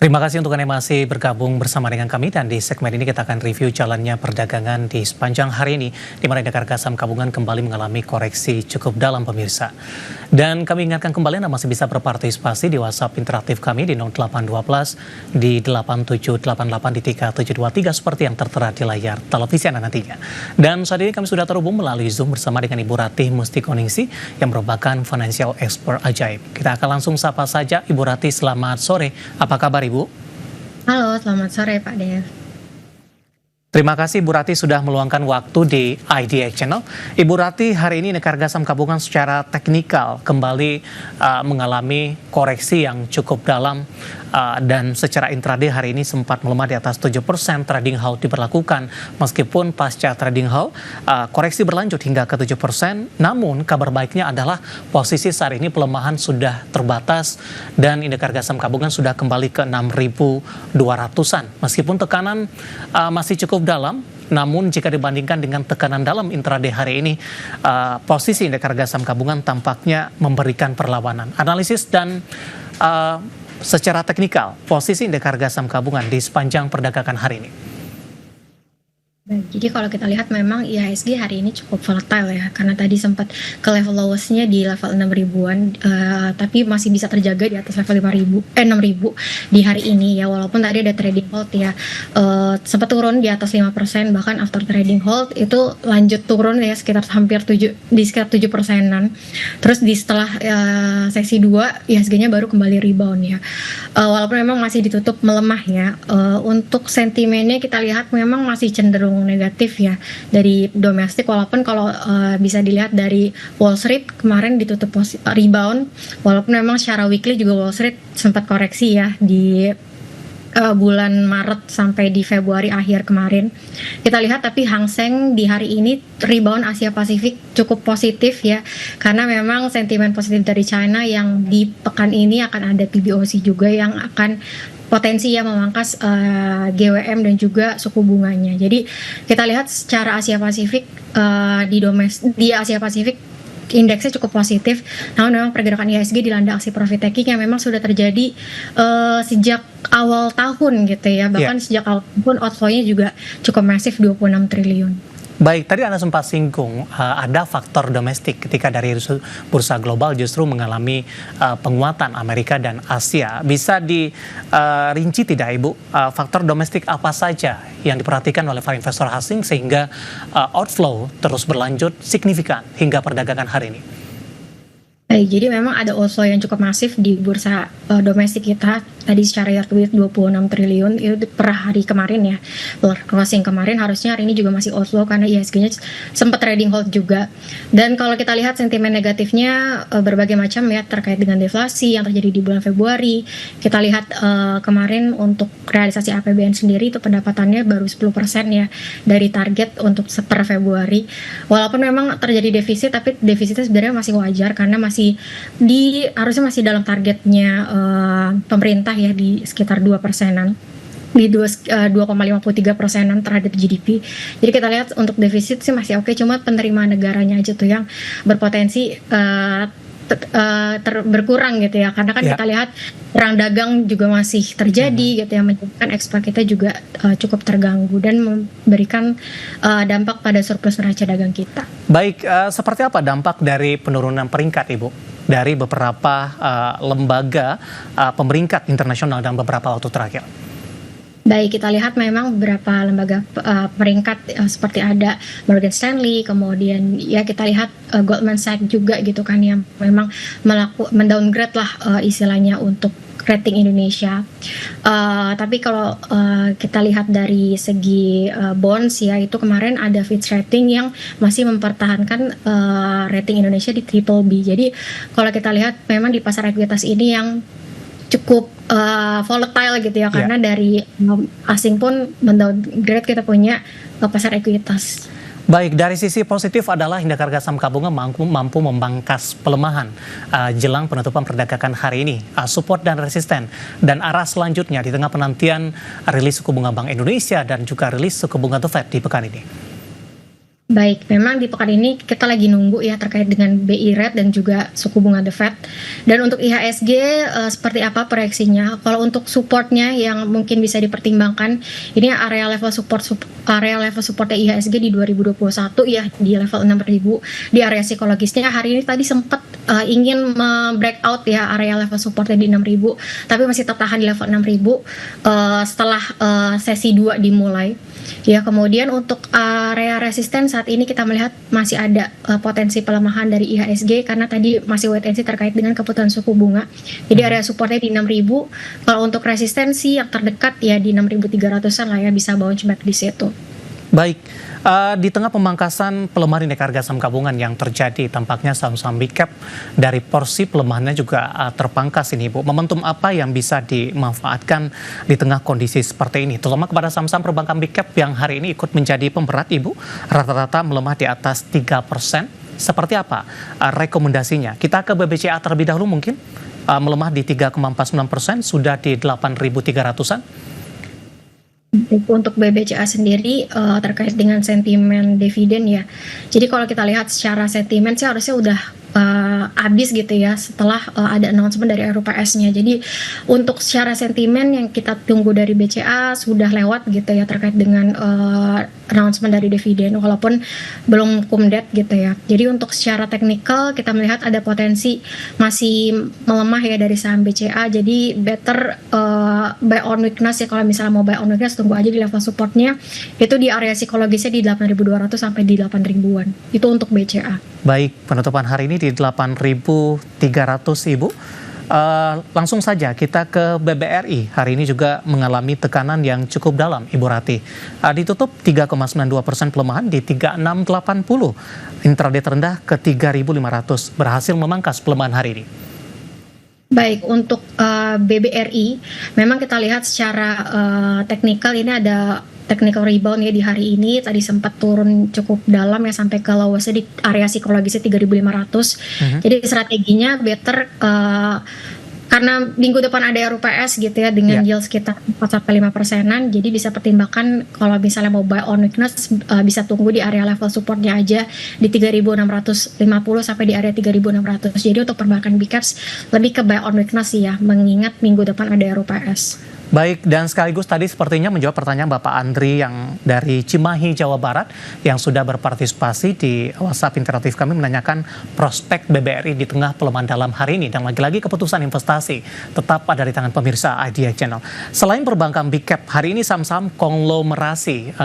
Terima kasih untuk Anda yang masih bergabung bersama dengan kami, dan di segmen ini kita akan review jalannya perdagangan di sepanjang hari ini, di mana indeks harga saham gabungan kembali mengalami koreksi cukup dalam, pemirsa. Dan kami ingatkan kembali Anda masih bisa berpartisipasi di WhatsApp interaktif kami di 0812 di 8788 di 3723 seperti yang tertera di layar televisi Anda nantinya. Dan saat ini kami sudah terhubung melalui Zoom bersama dengan Ibu Ratih Mustikoningsih yang merupakan financial expert ajaib. Kita akan langsung sapa saja. Ibu Ratih, selamat sore. Apa kabar Ibu? Halo, selamat sore Pak Dev. Terima kasih Ibu Ratih sudah meluangkan waktu di IDX Channel. Ibu Ratih, hari ini indeks harga saham gabungan secara teknikal kembali mengalami koreksi yang cukup dalam, dan secara intraday hari ini sempat melemah di atas 7%. Trading halt diberlakukan meskipun pasca trading halt koreksi berlanjut hingga ke 7%. Namun kabar baiknya adalah posisi saat ini pelemahan sudah terbatas dan indeks harga saham gabungan sudah kembali ke 6.200-an. Meskipun tekanan masih cukup dalam, namun jika dibandingkan dengan tekanan dalam intraday hari ini, posisi indeks harga saham gabungan tampaknya memberikan perlawanan. Analisis dan secara teknikal, posisi indeks harga saham gabungan di sepanjang perdagangan hari ini. Baik, jadi kalau kita lihat memang IHSG hari ini cukup volatile ya, karena tadi sempat ke level lowest-nya di level 6.000-an, tapi masih bisa terjaga di atas level 6.000 di hari ini ya, walaupun tadi ada trading hold ya, sempat turun di atas 5%, bahkan after trading hold itu lanjut turun ya sekitar hampir 7%-an. Terus di setelah sesi 2 IHSG-nya baru kembali rebound ya, walaupun memang masih ditutup melemah ya. Untuk sentimennya kita lihat memang masih cenderung negatif ya dari domestik, walaupun kalau bisa dilihat dari Wall Street kemarin ditutup rebound, walaupun memang secara weekly juga Wall Street sempat koreksi ya di bulan Maret sampai di Februari akhir kemarin. Kita lihat tapi Hang Seng di hari ini rebound Asia Pasifik cukup positif ya, karena memang sentimen positif dari China yang di pekan ini akan ada PBOC juga yang akan potensi ya memangkas GWM dan juga suku bunganya. Jadi kita lihat secara Asia Pasifik, di Asia Pasifik indeksnya cukup positif, namun memang pergerakan IHSG dilanda aksi profit taking yang memang sudah terjadi sejak awal tahun gitu ya, bahkan sejak awal tahun outflow-nya juga cukup masif 26 triliun. Baik, tadi Anda sempat singgung ada faktor domestik ketika dari bursa global justru mengalami penguatan Amerika dan Asia. Bisa dirinci tidak Ibu, faktor domestik apa saja yang diperhatikan oleh para investor asing sehingga outflow terus berlanjut signifikan hingga perdagangan hari ini? Baik, jadi memang ada outflow yang cukup masif di bursa domestik kita. Tadi secara year to date 26 triliun itu per hari kemarin ya, per closing kemarin. Harusnya hari ini juga masih outflow karena IHSG-nya sempat trading hold juga. Dan kalau kita lihat sentimen negatifnya berbagai macam ya, terkait dengan deflasi yang terjadi di bulan Februari. Kita lihat kemarin untuk realisasi APBN sendiri itu pendapatannya baru 10% ya dari target untuk per Februari. Walaupun memang terjadi defisit, tapi defisitnya sebenarnya masih wajar karena harusnya masih dalam targetnya pemerintah ya, di sekitar 2%-an, di 2,53%-an terhadap GDP. Jadi kita lihat untuk defisit sih masih oke, cuma penerimaan negaranya aja tuh yang berpotensi berkurang gitu ya, karena kan kita lihat perang dagang juga masih terjadi gitu ya, menyebabkan ekspor kita juga cukup terganggu dan memberikan dampak pada surplus neraca dagang kita. Baik, seperti apa dampak dari penurunan peringkat Ibu dari beberapa lembaga pemeringkat internasional dalam beberapa waktu terakhir? Baik, kita lihat memang beberapa lembaga peringkat seperti ada Morgan Stanley, kemudian ya kita lihat Goldman Sachs juga gitu kan, yang memang mendowngrade lah istilahnya untuk rating Indonesia. Tapi kalau kita lihat dari segi bonds ya, itu kemarin ada Fitch Rating yang masih mempertahankan rating Indonesia di BBB. Jadi kalau kita lihat memang di pasar ekuitas ini yang cukup volatile gitu ya, karena dari asing pun mendowngrade kita punya pasar ekuitas. Baik, dari sisi positif adalah indeks harga saham gabungan mampu memangkas pelemahan jelang penutupan perdagangan hari ini, support dan resisten, dan arah selanjutnya di tengah penantian rilis suku bunga Bank Indonesia dan juga rilis suku bunga The Fed di pekan ini. Baik, memang di pekan ini kita lagi nunggu ya terkait dengan BI rate dan juga suku bunga The Fed. Dan untuk IHSG seperti apa proyeksinya? Kalau untuk supportnya yang mungkin bisa dipertimbangkan, ini area level supportnya IHSG di 2021 ya di level 6.000. Di area psikologisnya hari ini tadi sempat ingin breakout ya area level supportnya di 6.000, tapi masih tertahan di level 6.000 setelah sesi 2 dimulai. Ya, kemudian untuk area resisten saat ini kita melihat masih ada potensi pelemahan dari IHSG karena tadi masih wait and see terkait dengan keputusan suku bunga. Jadi area supportnya di 6.000. Kalau untuk resistensi yang terdekat ya di 6.300-an lah ya, bisa bounce back di situ. Baik, di tengah pemangkasan pelemahan indeks harga saham gabungan yang terjadi, tampaknya saham-saham big cap dari porsi pelemahannya juga terpangkas ini, Bu. Momentum apa yang bisa dimanfaatkan di tengah kondisi seperti ini, terutama kepada saham-saham perbankan big cap yang hari ini ikut menjadi pemberat, Ibu, rata-rata melemah di atas 3%. Seperti apa rekomendasinya? Kita ke BBCA terlebih dahulu mungkin, melemah di 3,49%, sudah di 8.300-an. Untuk BBCA sendiri terkait dengan sentimen dividen ya. Jadi kalau kita lihat secara sentimen sih harusnya udah habis gitu ya setelah ada announcement dari RUPS-nya. Jadi untuk secara sentimen yang kita tunggu dari BCA sudah lewat gitu ya terkait dengan announcement dari dividen walaupun belum kumdet gitu ya. Jadi untuk secara teknikal kita melihat ada potensi masih melemah ya dari saham BCA. Jadi better buy on weakness ya, kalau misalnya mau buy on weakness tunggu aja di level supportnya itu di area psikologisnya di 8.200 sampai di 8.000-an. Itu untuk BCA. Baik, penutupan hari ini di 8.300, Ibu. Langsung saja kita ke BBRI. Hari ini juga mengalami tekanan yang cukup dalam, Ibu Rati. Ditutup 3,92% pelemahan di 3680. Intraday terendah ke 3.500. Berhasil memangkas pelemahan hari ini. Baik, untuk BBRI, memang kita lihat secara teknikal ini ada technical rebound ya di hari ini. Tadi sempat turun cukup dalam ya sampai ke lowestnya di area psikologisnya 3.500. Jadi strateginya better karena minggu depan ada RUPS gitu ya dengan yield sekitar 4-5%, jadi bisa pertimbangkan kalau misalnya mau buy on weakness bisa tunggu di area level supportnya aja di 3.650 sampai di area 3.600. Jadi untuk perbankan big caps lebih ke buy on weakness sih ya, mengingat minggu depan ada RUPS. Baik, dan sekaligus tadi sepertinya menjawab pertanyaan Bapak Andri yang dari Cimahi, Jawa Barat, yang sudah berpartisipasi di WhatsApp interaktif kami menanyakan prospek BBRI di tengah pelemahan dalam hari ini. Dan lagi-lagi keputusan investasi tetap ada di tangan pemirsa IDX Channel. Selain perbankan big cap, hari ini saham-saham konglomerasi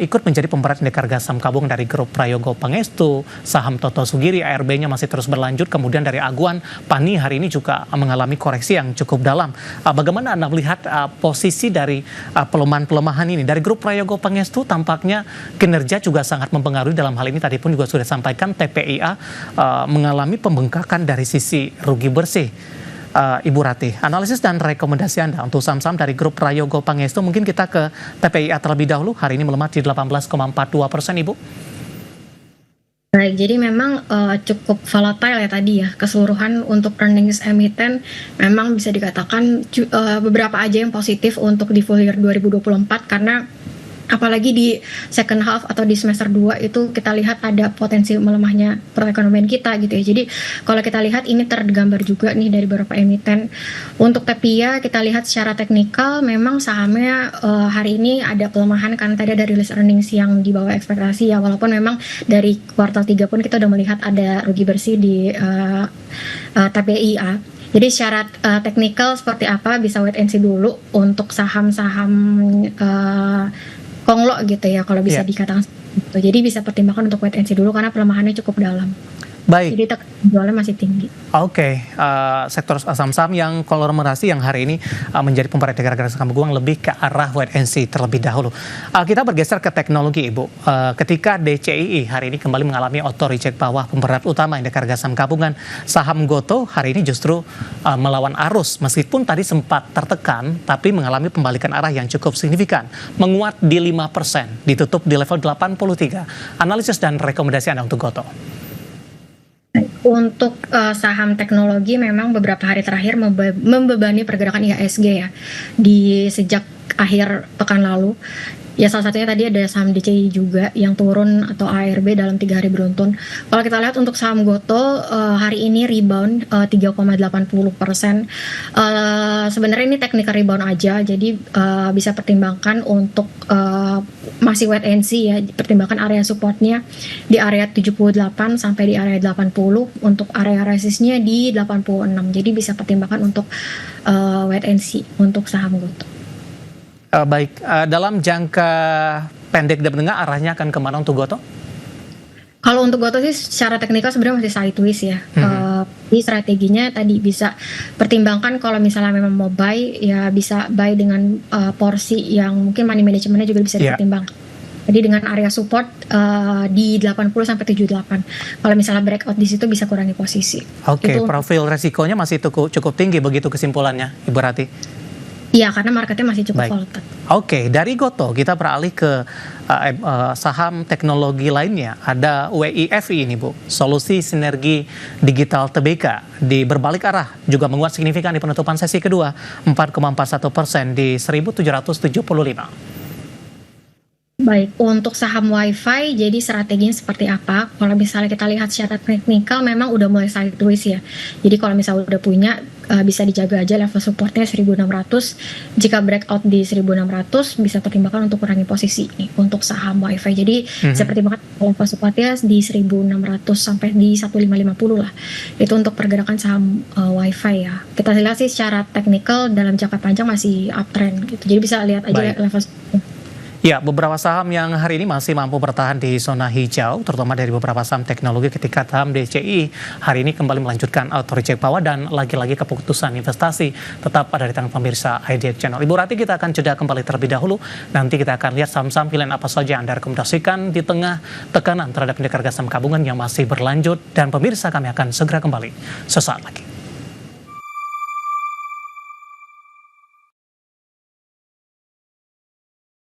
ikut menjadi pemberat indeks harga saham gabungan dari grup Prayogo Pangestu, saham Toto Sugiri, ARB-nya masih terus berlanjut. Kemudian dari Aguan, Pani hari ini juga mengalami koreksi yang cukup dalam. Bagaimana Anda melihat posisi dari pelemahan ini? Dari grup Prayogo Pangestu tampaknya kinerja juga sangat mempengaruhi dalam hal ini. Tadi pun juga sudah disampaikan TPIA mengalami pembengkakan dari sisi rugi bersih. Ibu Rati, analisis dan rekomendasi Anda untuk saham-saham dari grup Prayogo Pangestu. Mungkin kita ke TPIA terlebih dahulu. Hari ini melemah di 18,42%, Ibu. Baik, jadi memang cukup volatile ya tadi ya, keseluruhan untuk earnings emiten memang bisa dikatakan beberapa aja yang positif untuk di full year 2024 karena apalagi di second half atau di semester 2 itu kita lihat ada potensi melemahnya perekonomian kita gitu ya. Jadi kalau kita lihat ini tergambar juga nih dari beberapa emiten. Untuk TPIA kita lihat secara teknikal memang sahamnya hari ini ada pelemahan karena tadi ada rilis earnings yang di bawah ekspektasi ya, walaupun memang dari kuartal 3 pun kita udah melihat ada rugi bersih di TPIA. Jadi secara teknikal seperti apa bisa wait and see dulu untuk saham-saham konglo gitu ya kalau bisa dikatakan gitu. Jadi bisa pertimbangkan untuk wait and see dulu karena pelemahannya cukup dalam. Baik. Jadi jualnya masih tinggi. Oke, sektor saham-saham yang konglomerasi yang hari ini menjadi pemberat harga saham gabungan lebih ke arah wait and see terlebih dahulu. Kita bergeser ke teknologi, Ibu. Ketika DCII hari ini kembali mengalami auto reject bawah pemberat utama indeks harga saham gabungan, saham Gotoh hari ini justru melawan arus meskipun tadi sempat tertekan tapi mengalami pembalikan arah yang cukup signifikan, menguat di 5%, ditutup di level 83. Analisis dan rekomendasi Anda untuk Gotoh. Untuk saham teknologi memang beberapa hari terakhir membebani pergerakan IHSG ya di sejak akhir pekan lalu. Ya salah satunya tadi ada saham DCI juga yang turun atau ARB dalam 3 hari beruntun. Kalau kita lihat untuk saham Gotoh hari ini rebound 3,80%. Sebenarnya ini technical rebound aja, jadi bisa pertimbangkan untuk masih wait and see ya, pertimbangkan area supportnya di area 78 sampai di area 80, untuk area resistnya di 86. Jadi bisa pertimbangkan untuk wait and see untuk saham Gotoh. Baik, dalam jangka pendek dan menengah arahnya akan kemana untuk Gotoh? Kalau untuk Gotoh sih secara teknikal sebenarnya masih sideways ya. Jadi strateginya tadi bisa pertimbangkan kalau misalnya memang mau buy ya bisa buy dengan porsi yang mungkin money managementnya juga bisa dipertimbangkan. Jadi dengan area support di 80 sampai 78. Kalau misalnya breakout di situ bisa kurangi posisi. Oke, profil resikonya masih cukup tinggi begitu kesimpulannya, Ibu Rati? Iya, karena marketnya masih cukup volatile. Oke, dari Gotoh kita beralih ke saham teknologi lainnya. Ada WIFI ini Bu, Solusi Sinergi Digital Tbk, di berbalik arah juga menguat signifikan di penutupan sesi kedua, 4,41% di 1.775. Baik, untuk saham WiFi, jadi strateginya seperti apa? Kalau misalnya kita lihat secara teknikal memang udah mulai sideways ya. Jadi kalau misalnya udah punya, bisa dijaga aja level supportnya 1600. Jika breakout di 1600, bisa pertimbangkan untuk kurangi posisi nih untuk saham WiFi. Jadi seperti level supportnya di 1600 sampai di 1550 lah. Itu untuk pergerakan saham WiFi ya. Kita lihat sih secara teknikal dalam jangka panjang masih uptrend gitu. Jadi bisa lihat aja level supportnya. Ya, beberapa saham yang hari ini masih mampu bertahan di zona hijau, terutama dari beberapa saham teknologi, ketika saham DCI hari ini kembali melanjutkan auto reject bawah dan lagi-lagi keputusan investasi tetap ada di tangan pemirsa IDX Channel. Ibu Rati, kita akan jeda kembali terlebih dahulu. Nanti kita akan lihat saham-saham pilihan apa saja yang Anda rekomendasikan di tengah tekanan terhadap indeks harga saham gabungan yang masih berlanjut, dan pemirsa kami akan segera kembali sesaat lagi.